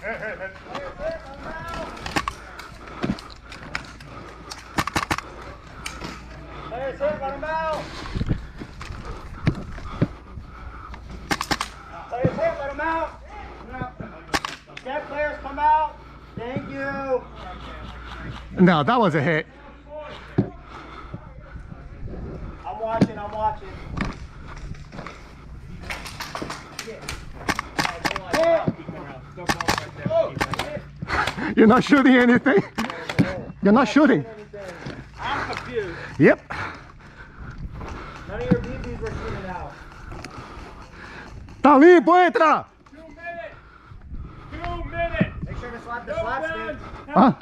Players hit, let him out. Players hit, let him out. Get players, come out. Thank you. No, that was a hit. I'm watching, I'm watching. You're not shooting anything. You're not shooting. I'm confused. Yep. None of your BBs were shooting out. Tá limpo, entra! 2 minutes! 2 minutes! Make sure to slap the slap stick. Ah.